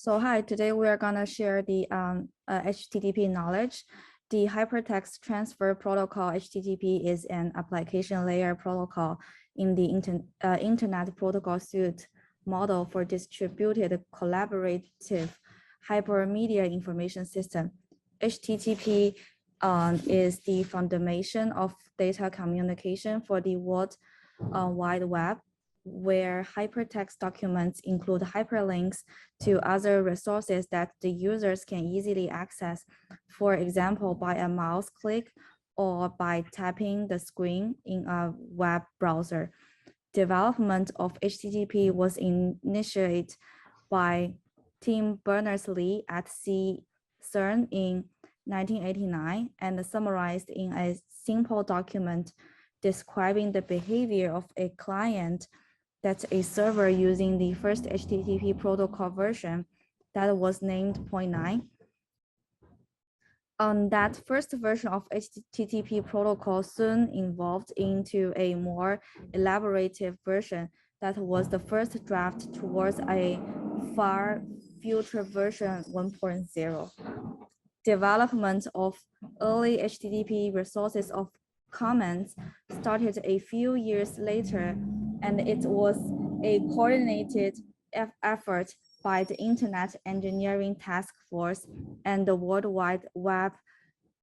So hi, today we are gonna share the HTTP knowledge. The Hypertext Transfer Protocol, HTTP, is an application layer protocol in the Internet Protocol Suite model for distributed collaborative hypermedia information system. HTTP is the foundation of data communication for the World Wide Web, where hypertext documents include hyperlinks to other resources that the users can easily access, for example, by a mouse click or by tapping the screen in a web browser. Development of HTTP was initiated by Tim Berners-Lee at CERN in 1989 and summarized in a simple document describing the behavior of a client that's a server using the first HTTP protocol version that was named 0.9. That first version of HTTP protocol soon evolved into a more elaborative version that was the first draft towards a far future version 1.0. Development of early HTTP resources of comments started a few years later, and it was a coordinated effort by the Internet Engineering Task Force and the World Wide Web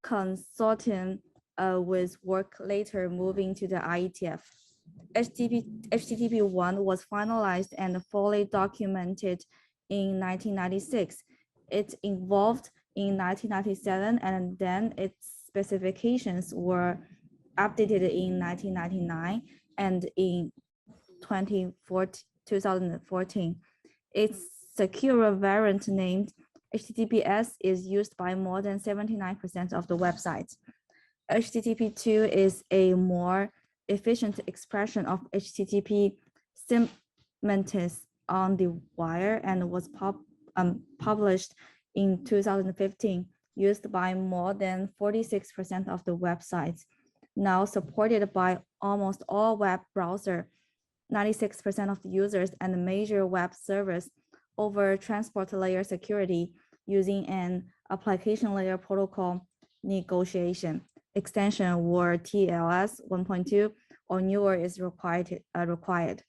Consortium, with work later moving to the IETF. HTTP1 was finalized and fully documented in 1996. It evolved in 1997, and then its specifications were updated in 1999 and in 2014. Its secure variant named HTTPS is used by more than 79% of the websites. HTTP2 is a more efficient expression of HTTP semantics on the wire and was published in 2015, used by more than 46% of the websites, now supported by almost all web browsers, 96% of the users and major web servers over transport layer security using an application layer protocol negotiation extension or TLS 1.2 or newer is required.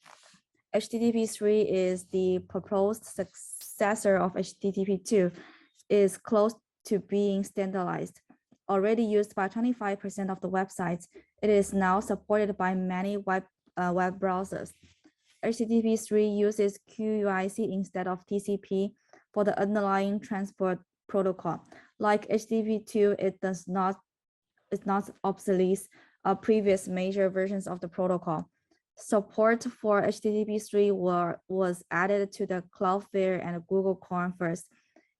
HTTP3 is the proposed successor of HTTP2, is close to being standardized. Already used by 25% of the websites, it is now supported by many web browsers. HTTP3 uses QUIC instead of TCP for the underlying transport protocol. Like HTTP2, it's not obsolete previous major versions of the protocol. Support for HTTP3 was added to the Cloudflare and Google Chrome first,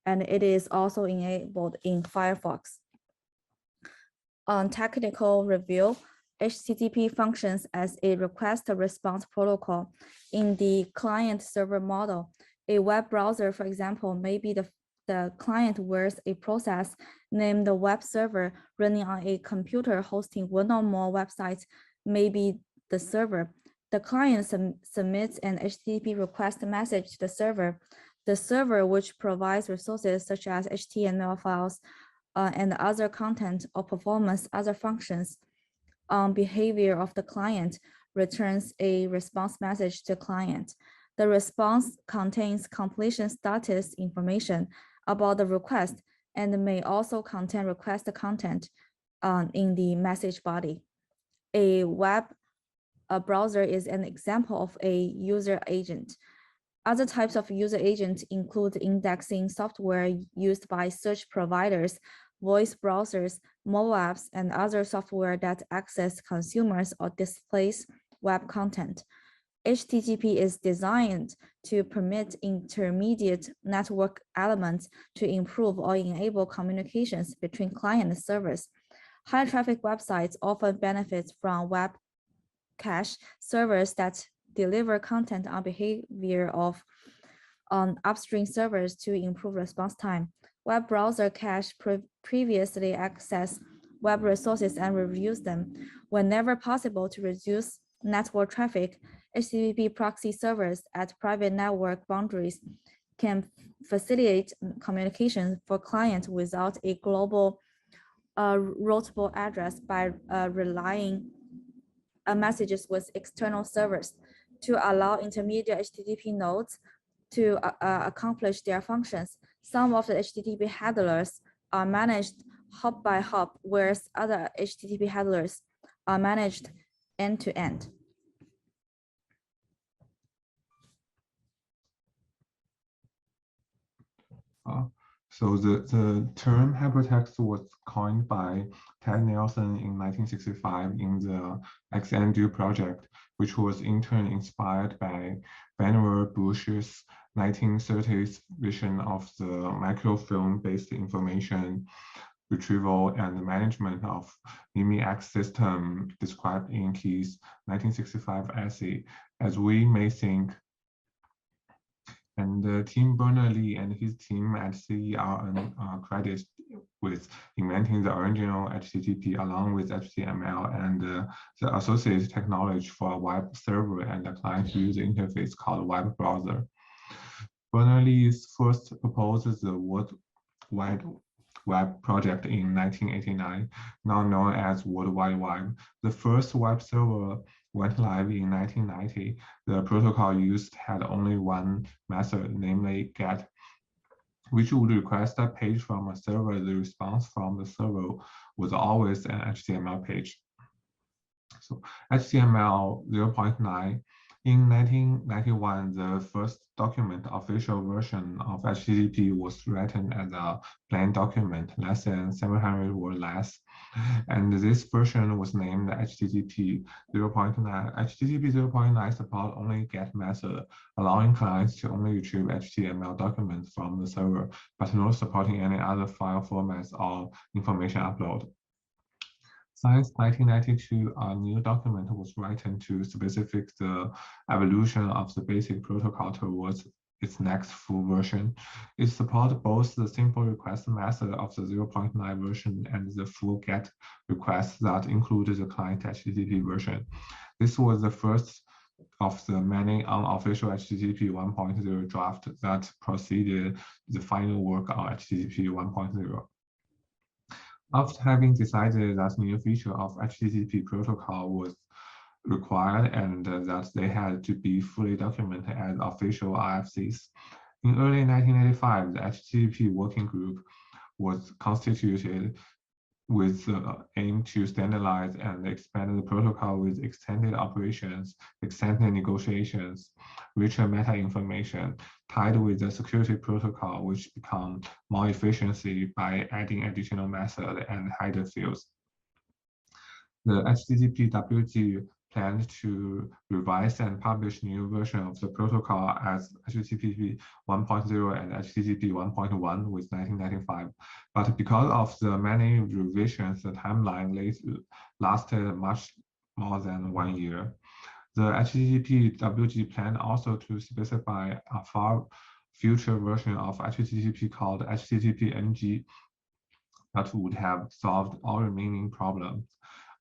and it is also enabled in Firefox. On technical review, HTTP functions as a request-response protocol in the client-server model. A web browser, for example, may be the client whereas a process named the web server running on a computer hosting one or more websites may be the server. The client submits an HTTP request message to the server. The server, which provides resources such as HTML files and other content or performance other functions on behavior of the client, returns a response message to the client. The response contains completion status information about the request and may also contain request content in the message body. A web browser is an example of a user agent. Other types of user agents include indexing software used by search providers, voice browsers, mobile apps, and other software that access consumers or displays web content. HTTP is designed to permit intermediate network elements to improve or enable communications between client and servers. High traffic websites often benefit from web cache servers that deliver content on behavior of upstream servers to improve response time. Web browser cache previously access web resources and reviews them. Whenever possible to reduce network traffic, HTTP proxy servers at private network boundaries can facilitate communication for clients without a global routable address by relying messages with external servers to allow intermediate HTTP nodes to accomplish their functions. Some of the HTTP handlers are managed hop by hop, whereas other HTTP handlers are managed end to end. So the term hypertext was coined by Ted Nelson in 1965 in the XND project, which was in turn inspired by Vannevar Bush's 1930s vision of the microfilm-based information retrieval and management of MIME-X system described in his 1965 essay. As we may think, and Tim Berners-Lee and his team at CE are credited with inventing the original HTTP along with HTML and the associated technology for a web server and a client user interface called web browser. Berners-Lee first proposed the World Wide Web project in 1989, now known as World Wide Web. The first web server went live in 1990. The protocol used had only one method, namely GET, which would request a page from a server. The response from the server was always an HTML page. So HTML 0.9. In 1991, the first official version of HTTP was written as a plain document, less than 700 words less. And this version was named HTTP 0.9. HTTP 0.9 support only GET method, allowing clients to only retrieve HTML documents from the server, but not supporting any other file formats or information upload. Since 1992, a new document was written to specify the evolution of the basic protocol towards its next full version. It supports both the simple request method of the 0.9 version and the full GET request that included the client HTTP version. This was the first of the many unofficial HTTP 1.0 draft that preceded the final work on HTTP 1.0. After having decided that new feature of HTTP protocol was required and that they had to be fully documented as official RFCs, in early 1985, the HTTP working group was constituted with the aim to standardize and expand the protocol with extended operations, extended negotiations, richer meta information, tied with the security protocol, which become more efficiency by adding additional method and header fields. The HTTP-WG planned to revise and publish new version of the protocol as HTTP 1.0 and HTTP 1.1 with 1995. But because of the many revisions, the timeline lasted much more than 1 year. The HTTP-WG planned also to specify a far future version of HTTP called HTTP-NG that would have solved all remaining problems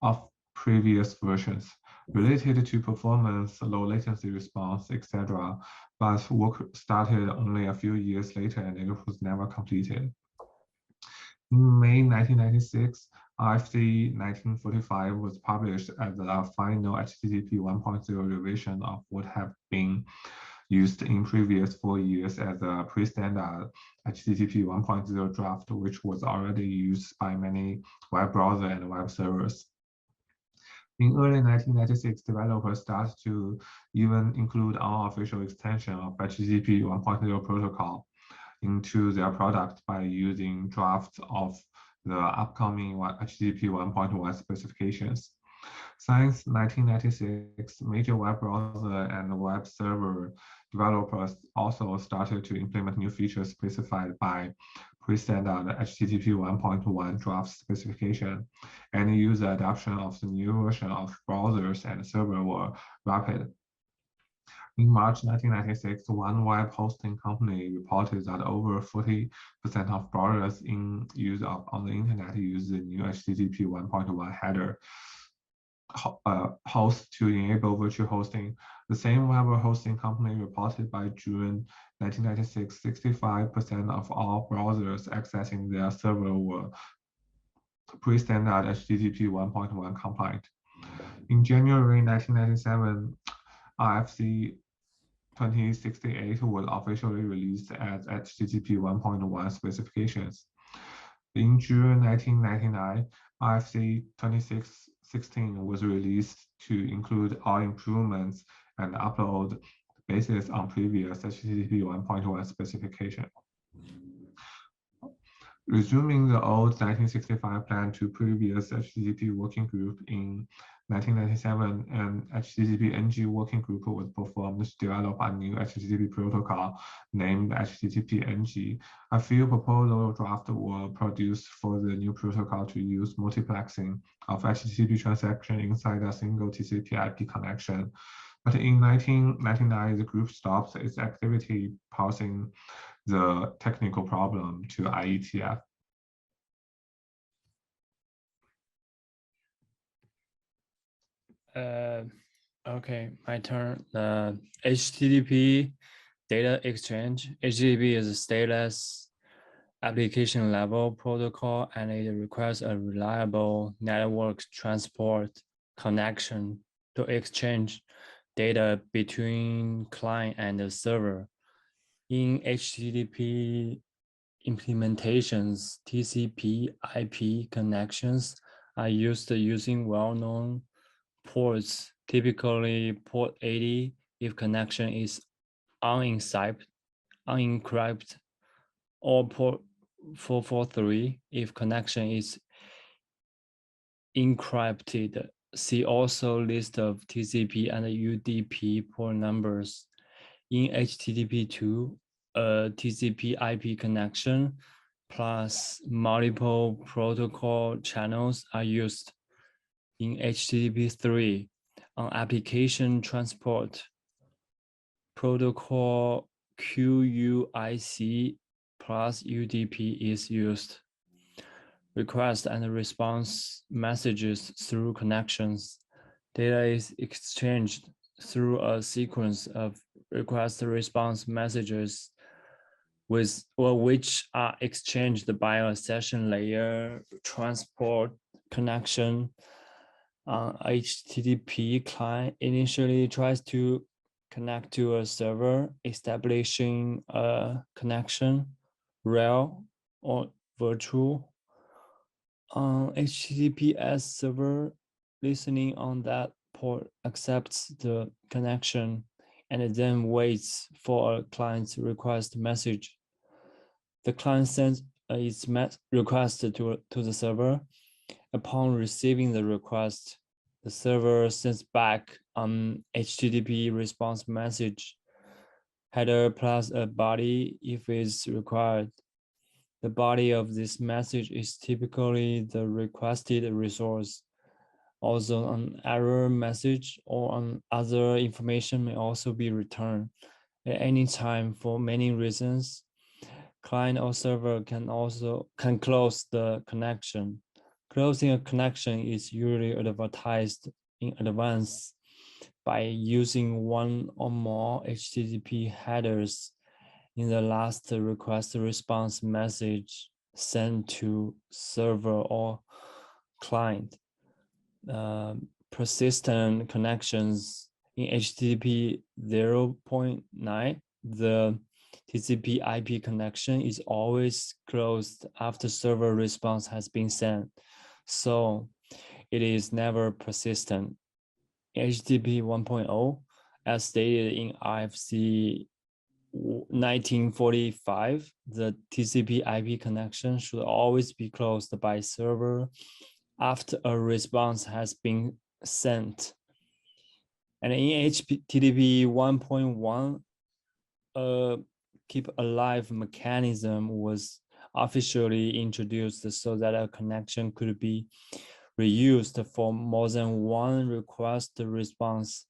of previous versions related to performance, low latency response, etc. But work started only a few years later and it was never completed. In May 1996, RFC 1945 was published as the final HTTP 1.0 revision of what have been used in previous 4 years as a pre-standard HTTP 1.0 draft, which was already used by many web browsers and web servers. In early 1996, developers started to even include unofficial extension of HTTP 1.0 protocol into their product by using drafts of the upcoming HTTP 1.1 specifications. Since 1996, major web browser and web server developers also started to implement new features specified by pre-standard HTTP 1.1 draft specification, and user adoption of the new version of browsers and server were rapid. In March 1996, one web hosting company reported that over 40% of browsers in use on the internet use the new HTTP 1.1 header. host to enable virtual hosting. The same web hosting company reported by June 1996, 65% of all browsers accessing their server were pre-standard HTTP 1.1 compliant. In January 1997, RFC 2068 was officially released as HTTP 1.1 specifications. In June 1999, RFC 2616 was released to include all improvements and upload based on previous HTTP 1.1 specification. Resuming the old 1965 plan to previous HTTP working group in 1997, an HTTP-NG working group was formed to develop a new HTTP protocol named HTTP-NG. A few proposal drafts were produced for the new protocol to use multiplexing of HTTP transaction inside a single TCP/IP connection. But in 1999, the group stopped its activity, pausing the technical problem to IETF. Okay, my turn. HTTP data exchange. HTTP is a stateless application level protocol, and it requires a reliable network transport connection to exchange data between client and the server. In HTTP implementations, TCP/IP connections are used using well-known ports, typically port 80 if connection is unencrypted, or port 443 if connection is encrypted. See also list of TCP and UDP port numbers. In HTTP2, a TCP/IP connection plus multiple protocol channels are used. In HTTP3, on application transport protocol QUIC plus UDP is used. Request and response messages through connections. Data is exchanged through a sequence of request-response messages which are exchanged by a session layer transport connection. HTTP client initially tries to connect to a server, establishing a connection, real or virtual. HTTPS server listening on that port accepts the connection and then waits for a client's request message. The client sends its request to the server. Upon receiving the request, the server sends back an HTTP response message, header plus a body if it's required. The body of this message is typically the requested resource. Also, an error message or other information may also be returned at any time for many reasons. Client or server can close the connection. Closing a connection is usually advertised in advance by using one or more HTTP headers in the last request response message sent to server or client. Persistent connections in HTTP 0.9, the TCP/IP connection is always closed after server response has been sent, so it is never persistent. HTTP 1.0, as stated in RFC 1945, the TCP/IP connection should always be closed by server after a response has been sent. And in HTTP 1.1, a keep alive mechanism was officially introduced so that a connection could be reused for more than one request response.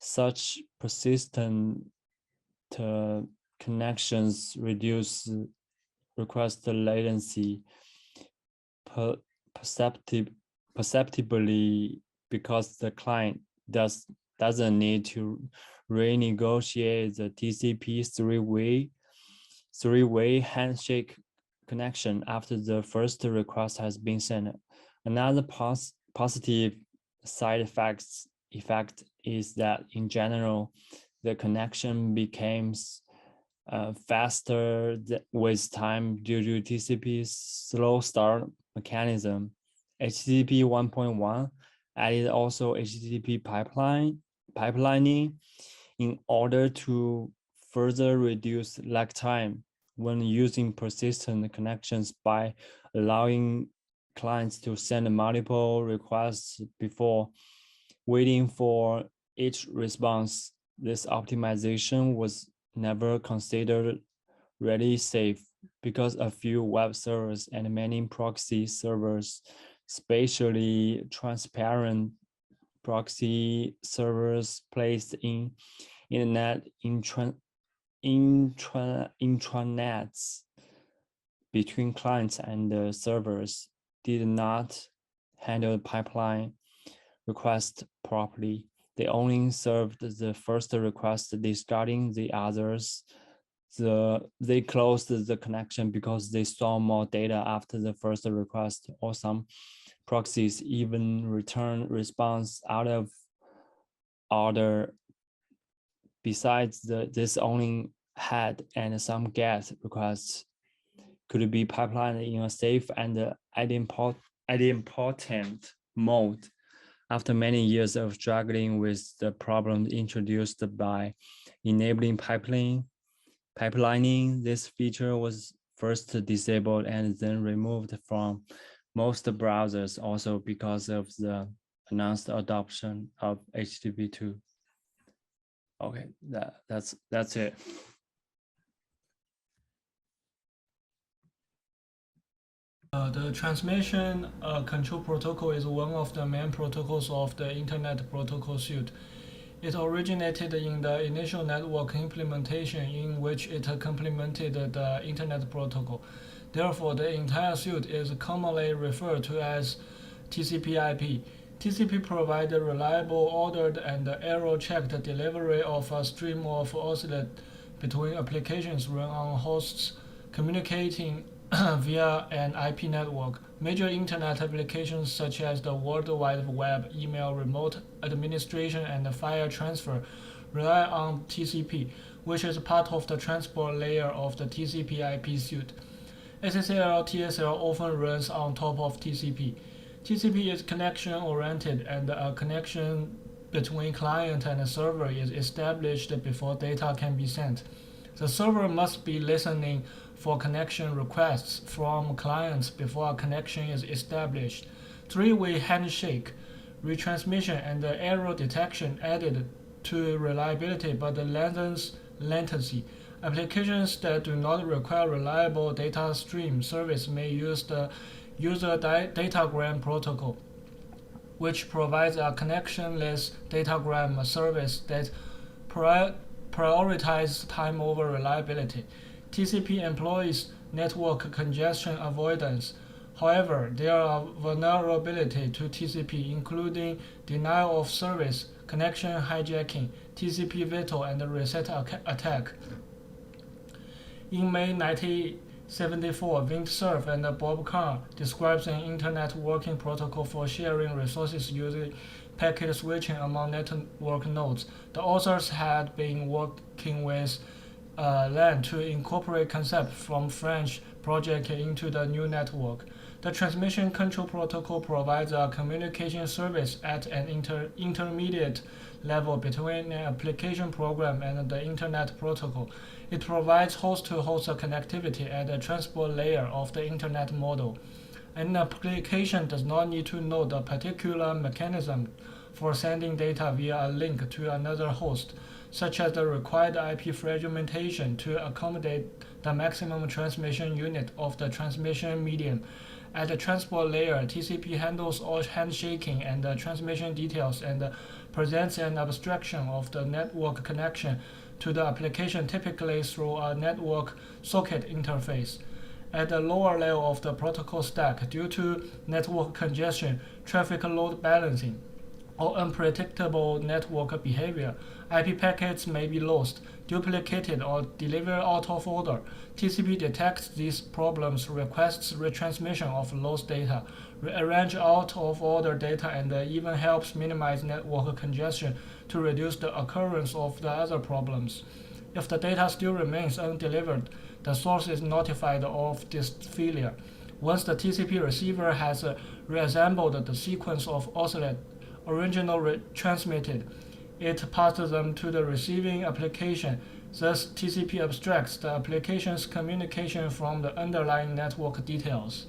Such persistent connections reduce request latency perceptibly because the client doesn't need to renegotiate the TCP three-way handshake connection after the first request has been sent. Another positive side effect is that in general, the connection becomes faster with time due to TCP's slow start mechanism. HTTP 1.1 added also HTTP pipelining in order to further reduce lag time when using persistent connections by allowing clients to send multiple requests before waiting for each response. This optimization was never considered really safe because a few web servers and many proxy servers, spatially transparent proxy servers placed in internet intranets between clients and servers, did not handle pipeline request properly. They only served the first request, discarding the others. They closed the connection because they saw more data after the first request, or some proxies even return response out of order. Besides, this only head and some GET requests could be pipelined in a safe and idempotent mode. After many years of struggling with the problems introduced by enabling pipelining, this feature was first disabled and then removed from most browsers, also because of the announced adoption of HTTP2. Okay, that's it. The transmission control protocol is one of the main protocols of the Internet Protocol suite. It originated in the initial network implementation in which it complemented the Internet Protocol. Therefore, the entire suite is commonly referred to as TCP/IP. TCP provides reliable, ordered, and error-checked delivery of a stream of oscillate between applications run on hosts communicating via an IP network. Major internet applications such as the World Wide Web, email, remote administration, and file transfer rely on TCP, which is part of the transport layer of the TCP/IP suite. SSL TSL often runs on top of TCP. TCP is connection-oriented, and a connection between client and server is established before data can be sent. The server must be listening for connection requests from clients before a connection is established. Three-way handshake, retransmission, and error detection added to reliability but lengthens latency. Applications that do not require reliable data stream service may use the user datagram protocol, which provides a connectionless datagram service that prioritizes time over reliability. TCP employs network congestion avoidance. However, there are vulnerabilities to TCP, including denial of service, connection hijacking, TCP veto, and reset attack. In May 1974, Vint Cerf and Bob Kahn describes an internet working protocol for sharing resources using packet switching among network nodes. The authors had been working with LAN to incorporate concepts from French project into the new network. The transmission control protocol provides a communication service at an intermediate level between an application program and the Internet protocol. It provides host-to-host connectivity at the transport layer of the Internet model. An application does not need to know the particular mechanism for sending data via a link to another host, such as the required IP fragmentation to accommodate the maximum transmission unit of the transmission medium. At the transport layer, TCP handles all handshaking and transmission details and presents an abstraction of the network connection to the application, typically through a network socket interface. At the lower level of the protocol stack, due to network congestion, traffic load balancing, or unpredictable network behavior. IP packets may be lost, duplicated, or delivered out of order. TCP detects these problems, requests retransmission of lost data, rearrange out of order data, and even helps minimize network congestion to reduce the occurrence of the other problems. If the data still remains undelivered, the source is notified of this failure. Once the TCP receiver has reassembled the sequence of oscillate originally transmitted, it passes them to the receiving application. Thus, TCP abstracts the application's communication from the underlying network details.